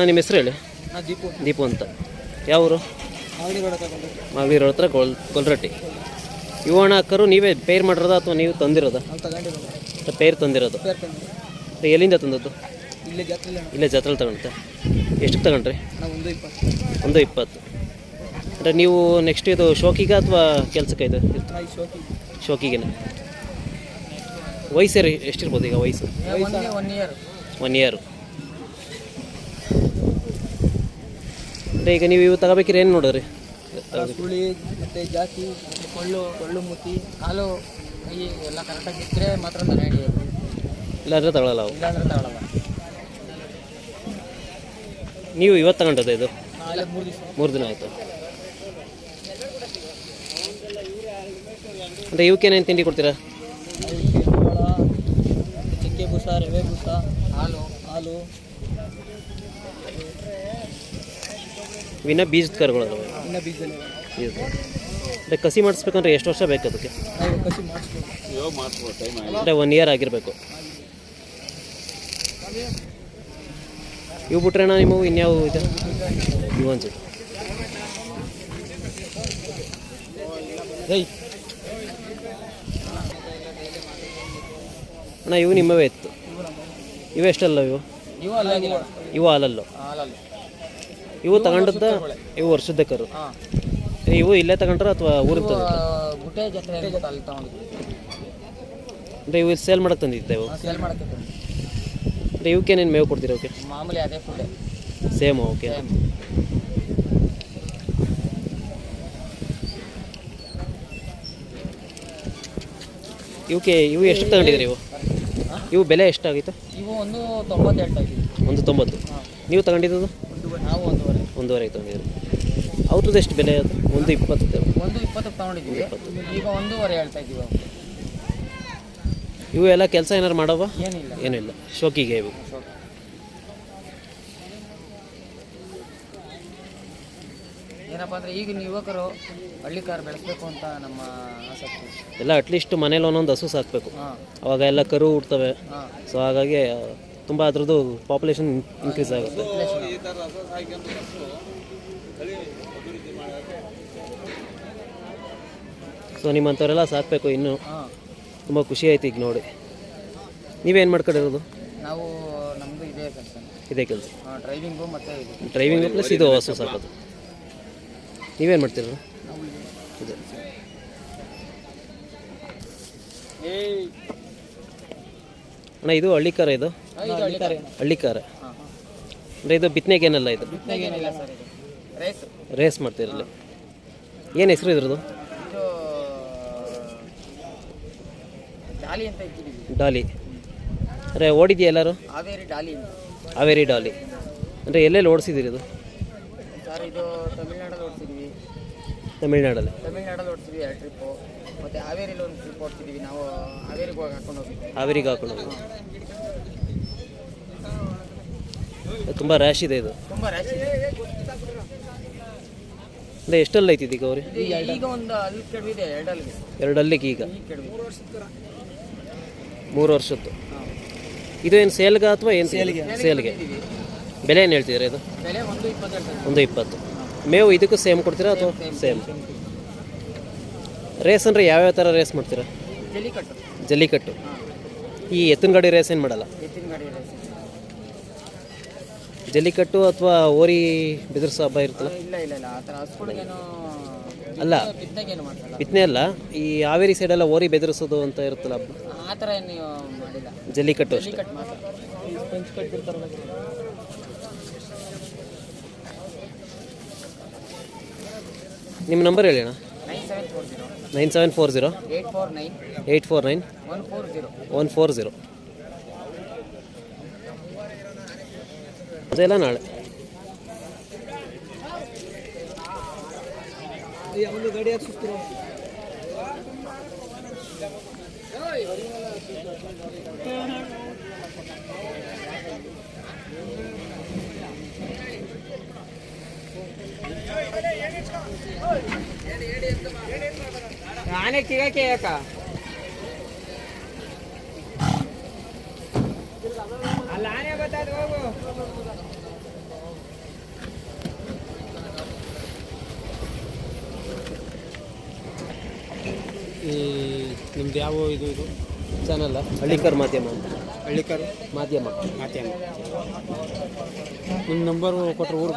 ನಿಮ್ಮ ಹೆಸರು ಹೇಳಿ. ದೀಪು ಅಂತ. ಯಾವ ಊರು? ಮಾಗಡಿ ರೋಡ್ ಹತ್ರ ಗೊಲ್ರಟ್ಟಿ. ಇವಣ್ಣ ಕರು ನೀವೇ ಪೇರ್ ಮಾಡಿರೋದ ಅಥವಾ ನೀವು ತಂದಿರೋದ? ಪೇರ್ ತಂದಿರೋದು. ಎಲ್ಲಿಂದ ತಂದದ್ದು? ಇಲ್ಲೇ ಜಾತ್ರೆಲಿ ತಗೊಂಡ್ರೆ. ಎಷ್ಟಕ್ಕೆ ತಗೊಂಡ್ರಿ? 120. ಅಂದರೆ ನೀವು ನೆಕ್ಸ್ಟ್ ಇದು ಶೋಕಿಗ ಅಥವಾ ಕೆಲಸಕ್ಕೆ ಇದು? ಶೋಕಿಗೆನೆ. ವಯಸ್ಸು ಎಷ್ಟಿರ್ಬೋದು ಈಗ? ವಯಸ್ಸು 1 ಇಯರ್. ಅಂದರೆ ಈಗ ನೀವು ಇವು ತಗೋಬೇಕಿದ್ರೆ ಏನು ನೋಡಿದ್ರಿ? ಸುಳಿ ಮತ್ತು ಜಾತಿ ಕೊಳ್ಳು ಮುತ್ತಿ ಕಾಲು ಕೈ ಎಲ್ಲ ಕರೆಕ್ಟಾಗಿ ಇದ್ದರೆ ಮಾತ್ರ ತಗೊಂಡು, ಇಲ್ಲಾಂದರೆ ತಗೊಳ್ಳಲ್ಲ ಅವು. ಇಲ್ಲಾಂದರೆ ತಗೊಳ್ಳಲ್ಲ. ನೀವು ಇವತ್ತು ತಗೊಂಡದ್ದು ಇದು? 3 ದಿನ ಆಯಿತು. ಅಂದರೆ ಇವಕ್ಕೇನೇನು ತಿಂಡಿ ಕೊಡ್ತೀರಾ? ಚಕ್ಕೆ ಬೂಸ, ರವೆ ಬೂಸ, ಹಾಲು. ಇನ್ನ ಬೀಜದ ಕರುಗಳು. ಇನ್ನು ಬೀಜದಲ್ಲಿ ಅಂದರೆ ಕಸಿ ಮಾಡಿಸ್ಬೇಕಂದ್ರೆ ಎಷ್ಟು ವರ್ಷ ಬೇಕು ಅದಕ್ಕೆ? ನಾವು ಕಸಿ ಮಾಡಿಸ್ಬೇಕು. ಅಂದರೆ 1 ಇಯರ್ ಆಗಿರಬೇಕು. ಇವು ಬಿಟ್ರೆ ನಿಮ್ಮವು ಇನ್ಯಾವು ಇದೆ? ಇವು ಅನ್ಸುತ್ತೆ. ಅಣ್ಣ ಇವು ನಿಮ್ಮವೇ ಇತ್ತು. ಇವು ಎಷ್ಟಲ್ಲ ಇವು? ಇವು ಹಾಲಲ್ಲು. ಇವು ತಗೊಂಡದ್ದ? ಇವು ವರ್ಷದ ಕರು. ಇವು ಇಲ್ಲೇ ತಗೊಂಡ್ರ ಅಥವಾ ಊರಿಗೆ ತಂದಿದ್ದ? ಅಂದರೆ ಇವು ಸೇಲ್ ಮಾಡಕ್ಕೆ ತಂದಿದ್ದೆ ಇವು? ಅಂದರೆ ಇವಕ್ಕೇನೇನು ಮೇವು ಕೊಡ್ತೀರಾ? ಓಕೆ, ಮಾಮೂಲಿ ಅದೇ ಫುಡ್ ಸೇಮ್. ಓಕೆ. ಇವು ಎಷ್ಟು ತಗೊಂಡಿದ್ರಿ? ಇವು ಬೆಲೆ ಎಷ್ಟಾಗಿತ್ತು? ಇವು 190 ಹೇಳ್ತಾಯಿದ್ದೀವಿ. 190. ನೀವು ತಗೊಂಡಿದ್ದು? ನಾವು 1.5 ತಗೊಂಡಿದ್ರಿ. ಅವ್ರದ್ದು ಎಷ್ಟು ಬೆಲೆ? ಅದು 120. 120 ತಗೊಂಡಿದ್ದೀವಿ. ಈಗ 1.5 ಹೇಳ್ತಾ ಇದ್ದೀವಿ. ಇವು ಎಲ್ಲ ಕೆಲಸ ಏನಾರು ಮಾಡವ? ಏನಿಲ್ಲ. ಶೋಕಿಗೆ ಇವು. ಏನಪ್ಪ ಅಂದರೆ ಈಗಿನ ಯುವಕರು ಹಳ್ಳಿ ಕಾರ್ ಬೆಳೆಸಬೇಕು ಅಂತ ನಮ್ಮ ಆಸಕ್ತಿ. ಎಲ್ಲ ಅಟ್ಲೀಸ್ಟ್ ಮನೇಲಿ ಒಂದೊಂದು ಹಸು ಸಾಕಬೇಕು. ಅವಾಗ ಎಲ್ಲ ಕರು ಹುಡ್ತವೆ. ಸೊ ಹಾಗಾಗಿ ತುಂಬ ಅದ್ರದ್ದು ಪಾಪ್ಯುಲೇಷನ್ ಇನ್ಕ್ರೀಸ್ ಆಗುತ್ತೆ. ಸೊ ನಿಮ್ಮಂಥವರೆಲ್ಲ ಸಾಕಬೇಕು. ಇನ್ನೂ ತುಂಬ ಖುಷಿ ಆಯ್ತು ಈಗ ನೋಡಿ. ನೀವೇನು ಮಾಡ್ಕೊಂಡಿರೋದು? ನಾವು ನಮ್ಮದು ಇದೇ ಕೆಲಸ. ಡ್ರೈವಿಂಗು ಪ್ಲಸ್ ಇದು ಹಸು ಸಾಕೋದು. ನೀವೇನು ಮಾಡ್ತೀರ? ಇದೆ. ಅಣ್ಣ ಇದು ಹಳ್ಳಿಕಾರ? ಇದು ಹಳ್ಳಿಕಾರ. ಅಂದರೆ ಇದು ಬಿತ್ತನೆಗೇನಲ್ಲ? ಇದು ರೇಸ್ ಮಾಡ್ತೀರಲ್ಲಿ. ಏನು ಹೆಸರು ಇದ್ರದ್ದು? ಡಾಲಿ. ಅಂದರೆ ಓಡಿದೆಯಾ ಎಲ್ಲರೂ? ಹಾವೇರಿ ಡಾಲಿ. ಅಂದರೆ ಎಲ್ಲೆಲ್ಲಿ ಓಡಿಸಿದ್ದೀರಿ ಇದು? ಇದು ತಮಿಳ್ನಾಡಲ್ಲಿ ಓಡಿಸಿದ್ವಿ. ತಮಿಳ್ನಾಡಲ್ಲಿ ಓಡಿಸಿದ್ವಿ 2 ಟ್ರಿಪ್ಪು. ಮತ್ತು ಹಾವೇರಿಲಿ ಒಂದು ಟ್ರಿಪ್ ಓಡಿಸಿದ್ವಿ. ನಾವು ಹಾವೇರಿಗೆ ಹೋಗಿ ಹಾಕೊಂಡು ಹೋಗಿದ್ವಿ. ಹಾವೇರಿಗೆ ಹಾಕೊಂಡು ಹೋಗಿ. ತುಂಬ ರ್ಯಾಶ್ ಇದೆ ಇದು. ತುಂಬ ರ್ಯಾಶ್ ಇದೆ. ಅಂದರೆ ಎಷ್ಟಲ್ಲಿ ಐತಿದ್ದು ಈಗ ಅವ್ರಿಗೆ? ಈಗ ಒಂದು ಅಲ್ಲಿ ಕೆಡವಿದೆ. 2 ಅಲ್ಲಿಗೆ ಈಗ 3 ವರ್ಷದ್ದು. ಇದು ಏನು ಸೇಲ್ಗ ಅಥವಾ ಏನು? ಸೇಲ್ಗೆ. ಬೆಲೆ ಏನು ಹೇಳ್ತಿದ್ದೀರಾ ಇದು? ಬೆಲೆ 120. ಮೇವು ಇದಕ್ಕೂ ಸೇಮ್ ಕೊಡ್ತೀರಾ ಅಥವಾ ಸೇಮ್? ರೇಸ್ ಅಂದರೆ ಯಾವ್ಯಾವ ಥರ ರೇಸ್ ಮಾಡ್ತೀರಾ? ಜಲ್ಲಿಕಟ್ಟು. ಈ ಎತ್ತಿನ ಗಾಡಿ ರೇಸ್ ಏನು ಮಾಡಲ್ಲ? ಜಲ್ಲಿಕಟ್ಟು ಅಥವಾ ಓರಿ ಬೆದರ್ಸೋ ಹಬ್ಬ ಇರುತ್ತಲ್ಲ? ಅಲ್ಲ, ಬಿತ್ತನೆ ಅಲ್ಲ. ಈ ಹಾವೇರಿ ಸೈಡೆಲ್ಲ ಓರಿ ಬೆದರಿಸೋದು ಅಂತ ಇರುತ್ತಲ್ಲ ಹಬ್ಬ, ಆ ಥರ ಏನು ಮಾಡಿಲ್ಲ. ಜಲ್ಲಿಕಟ್ಟು ಅಷ್ಟೇ. ನಿಮ್ಮ ನಂಬರ್ ಹೇಳಿ ಅಣ್ಣ. 9740 849 140. ಅದೆಲ್ಲ ನಾಳೆ. ಗಾಡಿ ಹಾಕ್ಸಿಸ್ತೀರ? ನಾನೇ ಕಿಗಕ್ಕೆ ಯಾಕ ಅಲ್ಲ ನಿಮ್ದು ಯಾವ ಇದು ಚಾನಲ್ಲ ಹಳ್ಳಿಕರ್ ಮಾಧ್ಯಮ ಅಂತ. ಹಳ್ಳಿಕರ್ ಮಾಧ್ಯಮ ಮಾಧ್ಯಮ. ನಿಮ್ಮ ನಂಬರ್ ಕೊಟ್ಟರೆ ಊರು